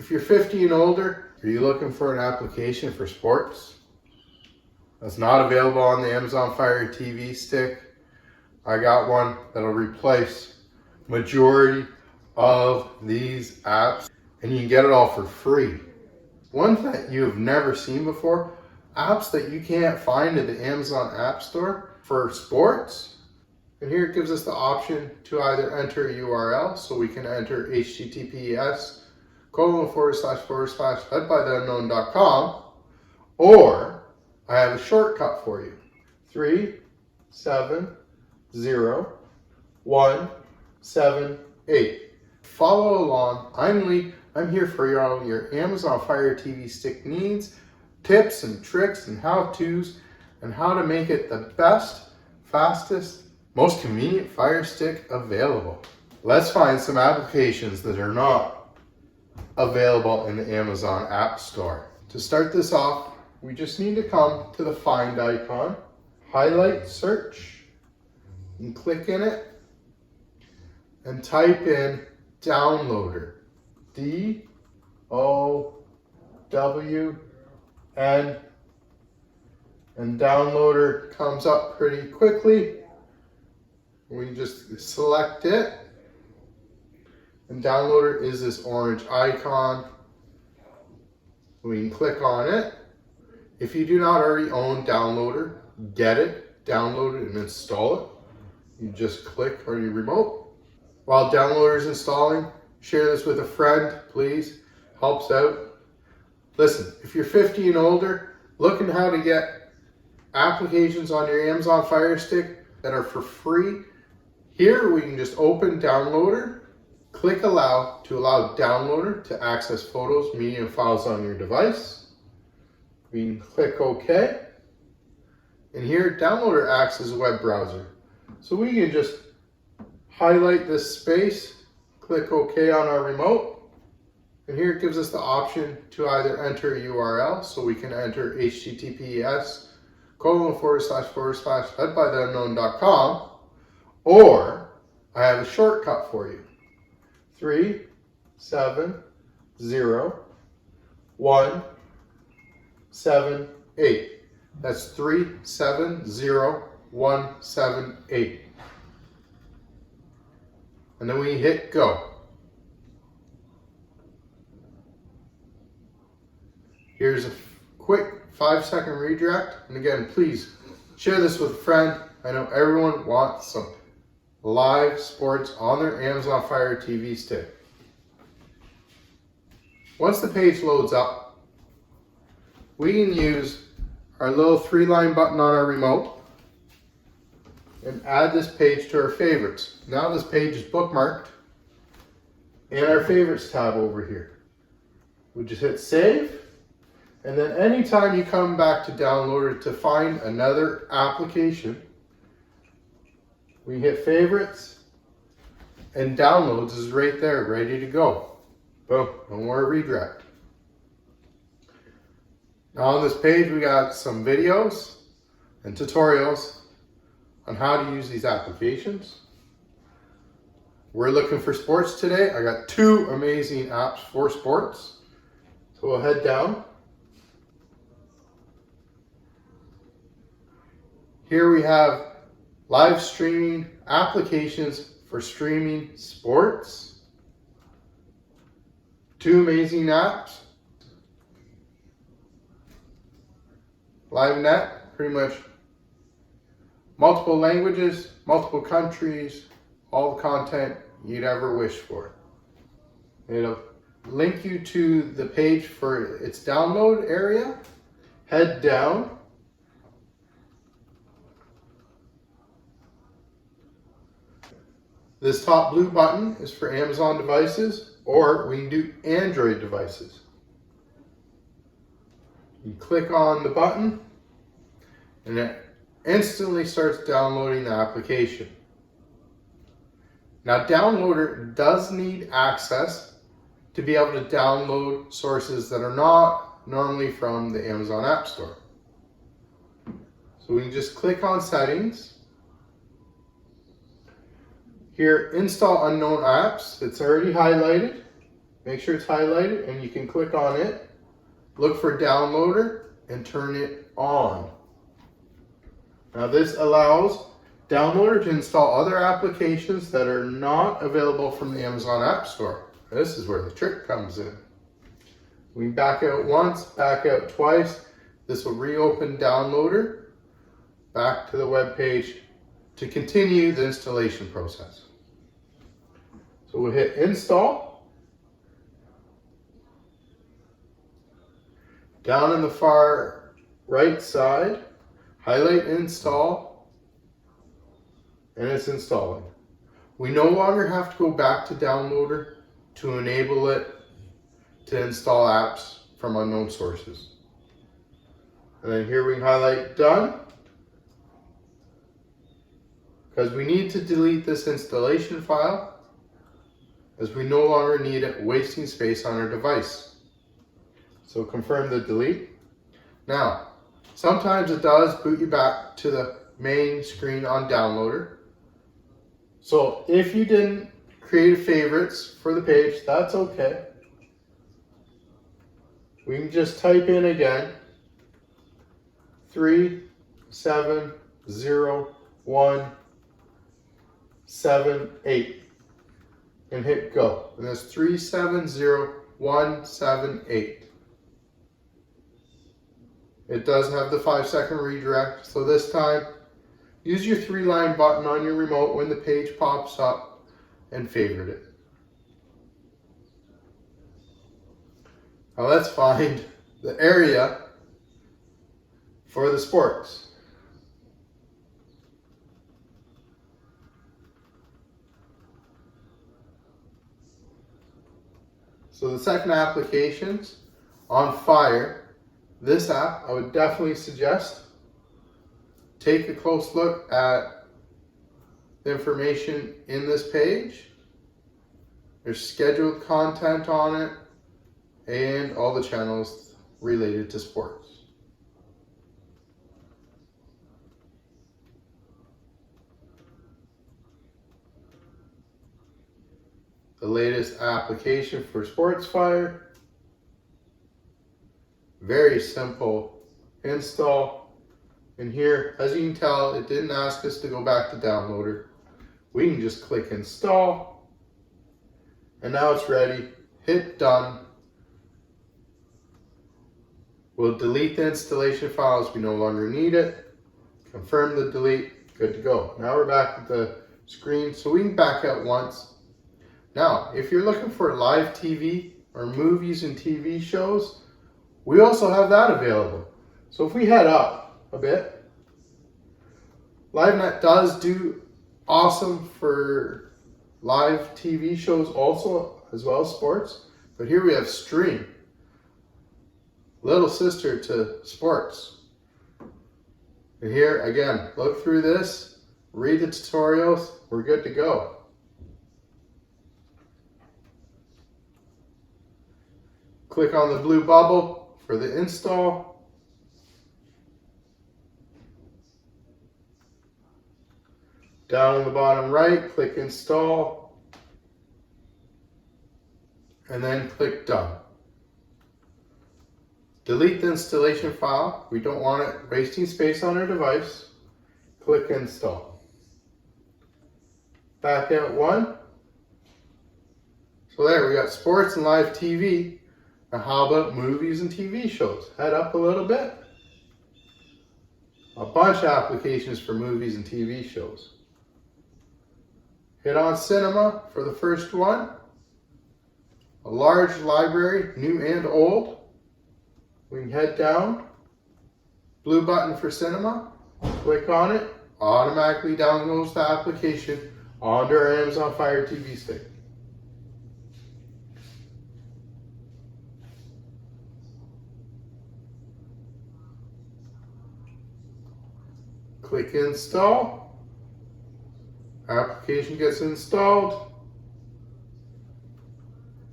If you're 50 and older, are you looking for an application for sports that's not available on the Amazon Fire TV Stick? I got one that'll replace majority of these apps, and you can get it all for free. One that you have never seen before, apps that you can't find in the Amazon App Store for sports. And here it gives us the option to either enter a URL, so we can enter https://led-by-the-unknown.com, or I have a shortcut for you. 370178. Follow along. I'm Lee. I'm here for all your Amazon Fire TV Stick needs, tips and tricks and how-tos, and how to make it the best, fastest, most convenient Fire Stick available. Let's find some applications that are not available in the Amazon App Store. To start this off, we just need to come to the Find icon, highlight Search, and click in it, and type in Downloader. D-O-W-N, and Downloader comes up pretty quickly. We just select it, and Downloader is this orange icon. We can click on it. If you do not already own Downloader, get it, download it, and install it. You just click on your remote. While Downloader is installing, share this with a friend, please. Helps out. Listen, if you're 50 and older, looking how to get applications on your Amazon Fire Stick that are for free, here we can just open Downloader, click Allow to allow Downloader to access photos, media, and files on your device. We can click OK. And here, Downloader acts as a web browser. So we can just highlight this space, click OK on our remote, and here it gives us the option to either enter a URL, so we can enter https://led-by-the-unknown.com, or I have a shortcut for you. 370178. That's 370178. And then we hit go. Here's a quick 5-second redirect. And again, please share this with a friend. I know everyone wants some live sports on their Amazon Fire TV Stick. Once the page loads up, we can use our little 3-line button on our remote and add this page to our favorites. Now this page is bookmarked in our favorites tab over here. We just hit save, and then anytime you come back to Downloader to find another application, we hit favorites, and Downloads is right there, ready to go. Boom, no more redirect. Now on this page, we got some videos and tutorials on how to use these applications. We're looking for sports today. I got 2 amazing apps for sports. So we'll head down. Here we have live streaming applications for streaming sports. 2 amazing apps. LiveNet, pretty much multiple languages, multiple countries, all the content you'd ever wish for. It'll link you to the page for its download area. Head down. This top blue button is for Amazon devices, or we can do Android devices. You click on the button, and it instantly starts downloading the application. Now, Downloader does need access to be able to download sources that are not normally from the Amazon App Store. So we can just click on Settings. Here, Install Unknown Apps. It's already highlighted. make sure it's highlighted, and you can click on it, look for downloader, and turn it on. Now this allows downloader to install other applications that are not available from the Amazon App Store. This is where the trick comes in. We back out once, back out twice. This will reopen downloader back to the web page to continue the installation process. So we'll hit install. Down in the far right side, highlight install, and it's installing. We no longer have to go back to downloader to enable it to install apps from unknown sources. And then here we can highlight done, because we need to delete this installation file as we no longer need it wasting space on our device. So confirm the delete. Now, sometimes it does boot you back to the main screen on downloader. So if you didn't create favorites for the page, that's okay. We can just type in again 370178 and hit go. And that's 370178. It does have the 5-second redirect, so this time use your 3-line button on your remote when the page pops up and favorite it. Now let's find the area for the sports. So the second application's on Fire. This app, I would definitely suggest take a close look at the information in this page. There's scheduled content on it and all the channels related to sports. The latest application for SportsFire. Very simple install. And here, as you can tell, it didn't ask us to go back to downloader. We can just click install. And now it's ready. Hit done. We'll delete the installation files. We no longer need it. Confirm the delete. Good to go. Now we're back at the screen, so we can back out once. Now, if you're looking for live TV or movies and TV shows, we also have that available. So if we head up a bit, LiveNet does do awesome for live TV shows also, as well as sports. But here we have Stream, little sister to sports. And here, again, look through this, read the tutorials, we're good to go. Click on the blue bubble for the install. Down in the bottom right, click install. And then click done. Delete the installation file. We don't want it wasting space on our device. Click install. Back out one. So there, we got sports and live TV. Now how about movies and TV shows? Head up a little bit. A bunch of applications for movies and TV shows. Hit on cinema for the first one. A large library, new and old. We can head down. Blue button for cinema. Click on it. Automatically downloads the application onto our Amazon Fire TV stick. Click install. Application gets installed.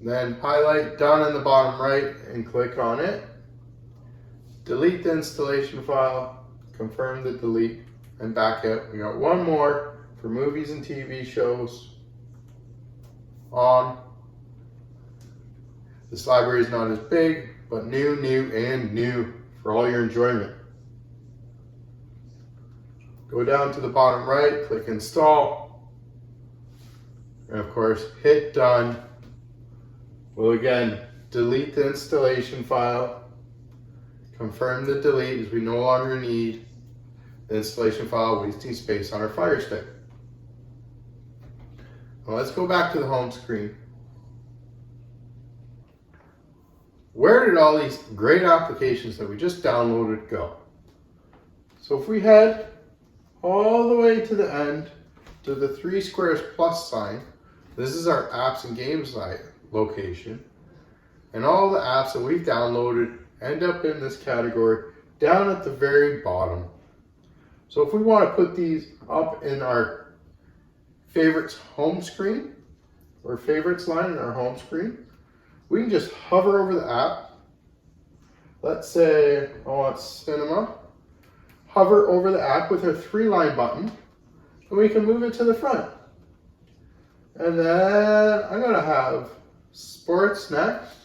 Then highlight done in the bottom right and click on it. Delete the installation file, confirm the delete, and back out. We got one more for movies and TV shows on. This library is not as big, but new for all your enjoyment. Go down to the bottom right, click install, and of course hit done. We'll again delete the installation file, confirm the delete as we no longer need the installation file wasting space on our Fire Stick. Now let's go back to the home screen. Where did all these great applications that we just downloaded go? So if we head all the way to the end to the 3 squares plus sign, this is our apps and games location. And all the apps that we've downloaded end up in this category down at the very bottom. So if we want to put these up in our favorites home screen or favorites line in our home screen, we can just hover over the app. Let's say I want cinema. Hover over the app with our 3-line button, and we can move it to the front. And then I'm gonna have sports next.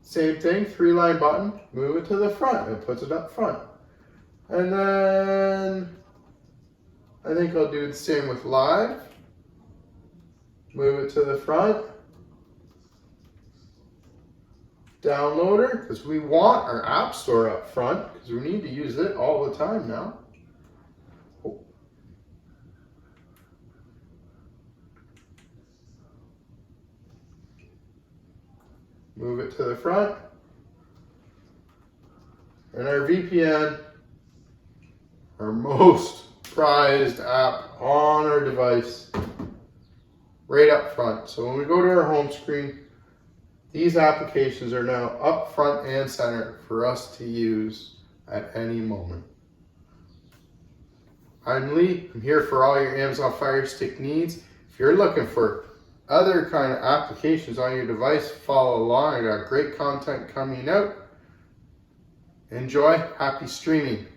Same thing, 3-line button, move it to the front. It puts it up front. And then I think I'll do the same with live. Move it to the front. Downloader, because we want our app store up front, because we need to use it all the time now. Move it to the front. And our VPN, our most prized app on our device, right up front. So when we go to our home screen, these applications are now up front and center for us to use at any moment. I'm Lee. I'm here for all your Amazon Fire Stick needs. If you're looking for other kind of applications on your device, follow along. I got great content coming out. Enjoy. Happy streaming.